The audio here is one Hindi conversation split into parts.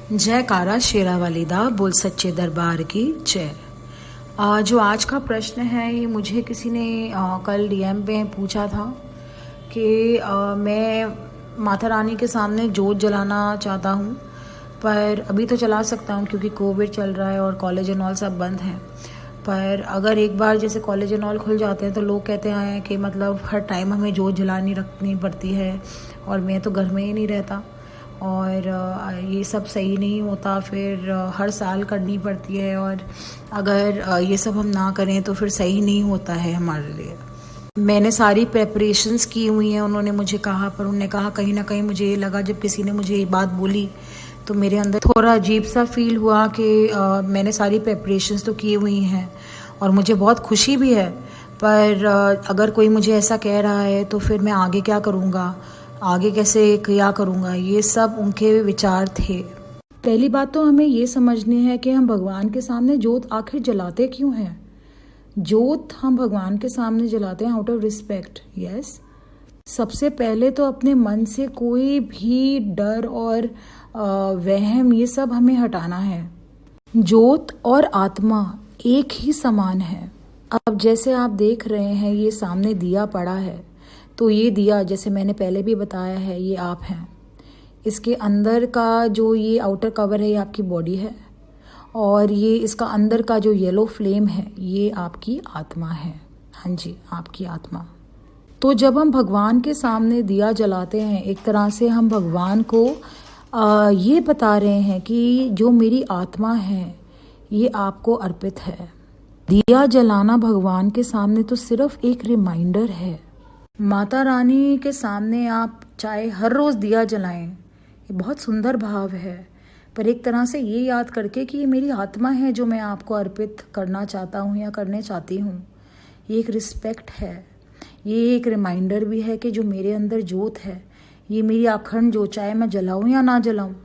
जयकारा शेरावाली दा बोल सच्चे दरबार की जय। जो आज का प्रश्न है ये मुझे किसी ने कल डीएम पे पूछा था कि मैं माता रानी के सामने जोत जलाना चाहता हूँ, पर अभी तो जला सकता हूँ क्योंकि कोविड चल रहा है और कॉलेज एंड ऑल सब बंद हैं। पर अगर एक बार जैसे कॉलेज एंड ऑल खुल जाते हैं तो लोग कहते हैं कि मतलब हर टाइम हमें जोत जलानी रखनी पड़ती है और मैं तो घर में ही नहीं रहता और ये सब सही नहीं होता, फिर हर साल करनी पड़ती है और अगर ये सब हम ना करें तो फिर सही नहीं होता है हमारे लिए। मैंने सारी प्रेपरेशंस की हुई हैं, उन्होंने मुझे कहा, पर उन्होंने कहा कहीं ना कहीं मुझे ये लगा, जब किसी ने मुझे ये बात बोली तो मेरे अंदर थोड़ा अजीब सा फील हुआ कि मैंने सारी प्रेपरेशंस तो की हुई हैं और मुझे बहुत खुशी भी है, पर अगर कोई मुझे ऐसा कह रहा है तो फिर मैं आगे क्या करूँगा, आगे कैसे क्या करूँगा, ये सब उनके विचार थे। पहली बात तो हमें ये समझनी है कि हम भगवान के सामने जोत आखिर जलाते क्यों हैं। जोत हम भगवान के सामने जलाते हैं आउट ऑफ रिस्पेक्ट, यस। सबसे पहले तो अपने मन से कोई भी डर और वहम ये सब हमें हटाना है। जोत और आत्मा एक ही समान है। अब जैसे आप देख रहे हैं ये सामने दिया पड़ा है, तो ये दिया जैसे मैंने पहले भी बताया है ये आप हैं। इसके अंदर का जो ये आउटर कवर है ये आपकी बॉडी है और ये इसका अंदर का जो येलो फ्लेम है ये आपकी आत्मा है। हाँ जी, आपकी आत्मा। तो जब हम भगवान के सामने दिया जलाते हैं एक तरह से हम भगवान को ये बता रहे हैं कि जो मेरी आत्मा है ये आपको अर्पित है। दिया जलाना भगवान के सामने तो सिर्फ एक रिमाइंडर है। माता रानी के सामने आप चाहे हर रोज़ दिया जलाएं, ये बहुत सुंदर भाव है, पर एक तरह से ये याद करके कि ये मेरी आत्मा है जो मैं आपको अर्पित करना चाहता हूँ या करने चाहती हूँ। ये एक रिस्पेक्ट है, ये एक रिमाइंडर भी है कि जो मेरे अंदर जोत है ये मेरी अखंड जोत, चाहे मैं जलाऊँ या ना जलाऊँ,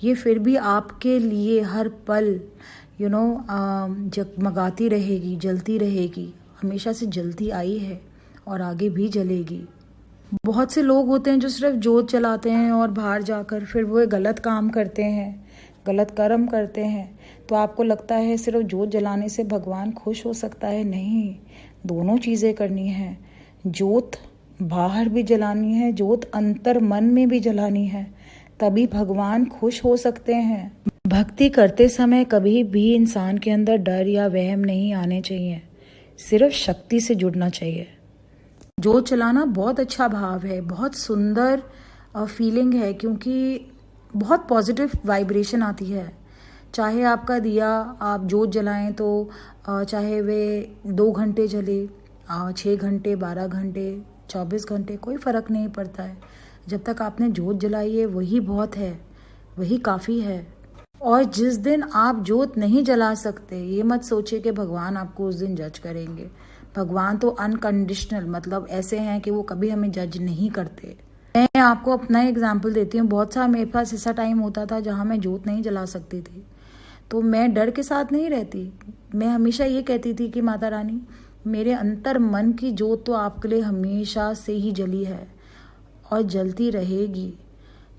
ये फिर भी आपके लिए हर पल जगमगाती रहेगी, जलती रहेगी, हमेशा से जलती आई है और आगे भी जलेगी। बहुत से लोग होते हैं जो सिर्फ जोत जलाते हैं और बाहर जाकर फिर वो गलत काम करते हैं, गलत कर्म करते हैं। तो आपको लगता है सिर्फ जोत जलाने से भगवान खुश हो सकता है? नहीं, दोनों चीज़ें करनी है। जोत बाहर भी जलानी है, जोत अंतर मन में भी जलानी है, तभी भगवान खुश हो सकते हैं। भक्ति करते समय कभी भी इंसान के अंदर डर या वहम नहीं आने चाहिए, सिर्फ शक्ति से जुड़ना चाहिए। जोत जलाना बहुत अच्छा भाव है, बहुत सुंदर फीलिंग है, क्योंकि बहुत पॉजिटिव वाइब्रेशन आती है। चाहे आपका दिया आप जोत जलाएं तो चाहे वे 2 घंटे जले, 6 घंटे, 12 घंटे, 24 घंटे, कोई फ़र्क नहीं पड़ता है। जब तक आपने जोत जलाई है वही बहुत है, वही काफ़ी है। और जिस दिन आप जोत नहीं जला सकते, ये मत सोचिए कि भगवान आपको उस दिन जज करेंगे। भगवान तो अनकंडीशनल, मतलब ऐसे हैं कि वो कभी हमें जज नहीं करते। मैं आपको अपना एग्जाम्पल देती हूँ। बहुत सारा मेरे पास ऐसा टाइम होता था जहाँ मैं जोत नहीं जला सकती थी, तो मैं डर के साथ नहीं रहती। मैं हमेशा ये कहती थी कि माता रानी, मेरे अंतर मन की जोत तो आपके लिए हमेशा से ही जली है और जलती रहेगी,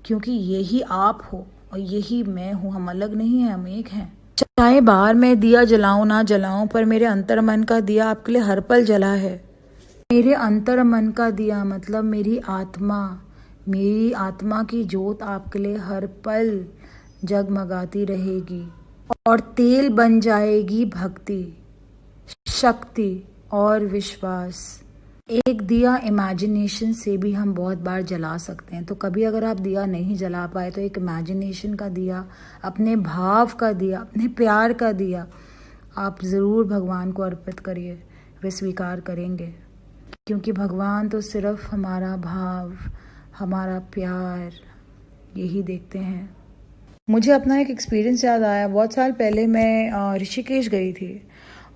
क्योंकि यही आप हो और यही मैं हूँ। हम अलग नहीं हैं, हम एक हैं। चाहे बाहर मैं दिया जलाऊं ना जलाऊं, पर मेरे अंतर मन का दिया आपके लिए हर पल जला है। मेरे अंतर मन का दिया मतलब मेरी आत्मा की जोत आपके लिए हर पल जगमगाती रहेगी और तेल बन जाएगी भक्ति, शक्ति और विश्वास। एक दिया इमेजिनेशन से भी हम बहुत बार जला सकते हैं। तो कभी अगर आप दिया नहीं जला पाए तो एक इमेजिनेशन का दिया, अपने भाव का दिया, अपने प्यार का दिया आप ज़रूर भगवान को अर्पित करिए, वे स्वीकार करेंगे। क्योंकि भगवान तो सिर्फ हमारा भाव, हमारा प्यार यही देखते हैं। मुझे अपना एक एक्सपीरियंस याद आया। बहुत साल पहले मैं ऋषिकेश गई थी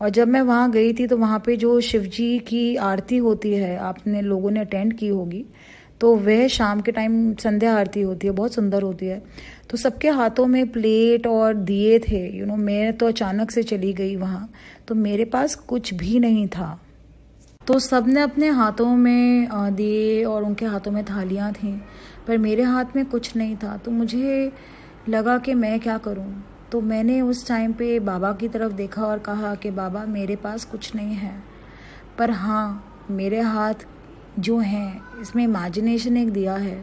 और जब मैं वहाँ गई थी तो वहाँ पे जो शिव जी की आरती होती है, आपने लोगों ने अटेंड की होगी, तो वह शाम के टाइम संध्या आरती होती है, बहुत सुंदर होती है। तो सबके हाथों में प्लेट और दिए थे। मैं तो अचानक से चली गई वहाँ, तो मेरे पास कुछ भी नहीं था। तो सब ने अपने हाथों में दिए और उनके हाथों में थालियाँ थीं, पर मेरे हाथ में कुछ नहीं था। तो मुझे लगा कि मैं क्या करूं। तो मैंने उस टाइम पे बाबा की तरफ देखा और कहा कि बाबा मेरे पास कुछ नहीं है, पर हाँ मेरे हाथ जो हैं इसमें इमेजिनेशन एक दिया है,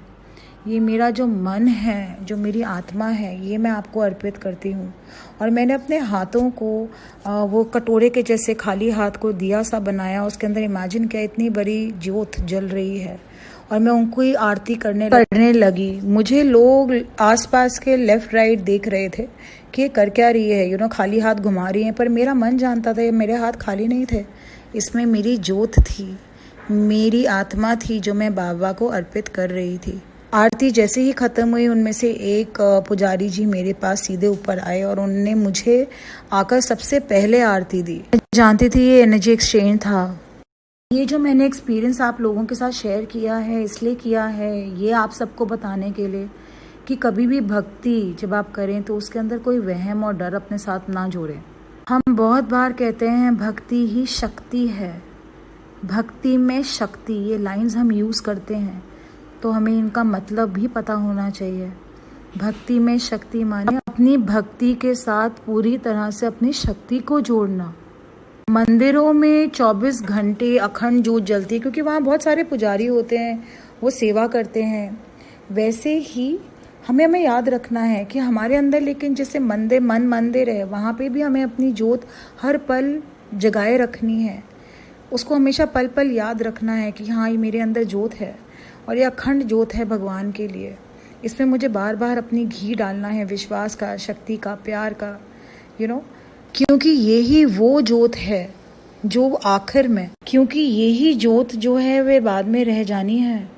ये मेरा जो मन है, जो मेरी आत्मा है, ये मैं आपको अर्पित करती हूँ। और मैंने अपने हाथों को वो कटोरे के जैसे खाली हाथ को दिया सा बनाया, उसके अंदर इमेजिन किया इतनी बड़ी ज्योत जल रही है और मैं उनको ही आरती करने लगी। मुझे लोग आसपास के लेफ़्ट राइट देख रहे थे कि कर क्या रही है, खाली हाथ घुमा रही हैं, पर मेरा मन जानता था ये मेरे हाथ खाली नहीं थे, इसमें मेरी ज्योत थी, मेरी आत्मा थी जो मैं बाबा को अर्पित कर रही थी। आरती जैसे ही ख़त्म हुई, उनमें से एक पुजारी जी मेरे पास सीधे ऊपर आए और उनने मुझे आकर सबसे पहले आरती दी। मैं जानती थी ये एनर्जी एक्सचेंज था। ये जो मैंने एक्सपीरियंस आप लोगों के साथ शेयर किया है, इसलिए किया है ये आप सबको बताने के लिए कि कभी भी भक्ति जब आप करें तो उसके अंदर कोई वहम और डर अपने साथ ना जोड़ें। हम बहुत बार कहते हैं भक्ति ही शक्ति है, भक्ति में शक्ति, ये लाइंस हम यूज़ करते हैं तो हमें इनका मतलब भी पता होना चाहिए। भक्ति में शक्ति माने अपनी भक्ति के साथ पूरी तरह से अपनी शक्ति को जोड़ना। मंदिरों में 24 घंटे अखंड जोत जलती है क्योंकि वहाँ बहुत सारे पुजारी होते हैं, वो सेवा करते हैं। वैसे ही हमें याद रखना है कि हमारे अंदर, लेकिन जैसे मन मंदिर है, वहाँ पे भी हमें अपनी जोत हर पल जगाए रखनी है। उसको हमेशा पल पल याद रखना है कि हाँ ये मेरे अंदर जोत है और ये अखंड जोत है भगवान के लिए। इसमें मुझे बार बार अपनी घी डालना है, विश्वास का, शक्ति का, प्यार का, क्योंकि यही वो जोत है जो आखिर में, क्योंकि यही जोत जो है वे बाद में रह जानी है।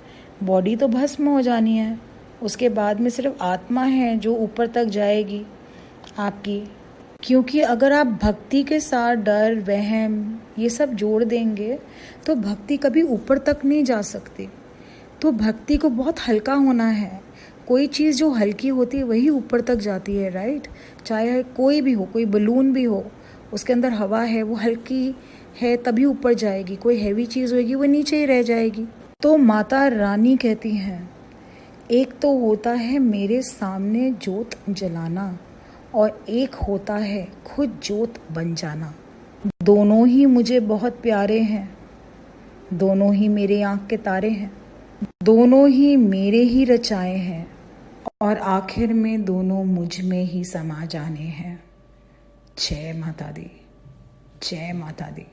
बॉडी तो भस्म हो जानी है, उसके बाद में सिर्फ आत्मा है जो ऊपर तक जाएगी आपकी। क्योंकि अगर आप भक्ति के साथ डर, वहम ये सब जोड़ देंगे तो भक्ति कभी ऊपर तक नहीं जा सकती। तो भक्ति को बहुत हल्का होना है। कोई चीज़ जो हल्की होती है वही ऊपर तक जाती है, राइट। चाहे कोई भी हो, कोई बलून भी हो, उसके अंदर हवा है, वो हल्की है तभी ऊपर जाएगी। कोई हैवी चीज़ होगी वो नीचे ही रह जाएगी। तो माता रानी कहती हैं, एक तो होता है मेरे सामने जोत जलाना और एक होता है खुद जोत बन जाना। दोनों ही मुझे बहुत प्यारे हैं, दोनों ही मेरे आँख के तारे हैं, दोनों ही मेरे ही रचाए हैं और आखिर में दोनों मुझ में ही समा जाने हैं। जय माता दी, जय माता दी।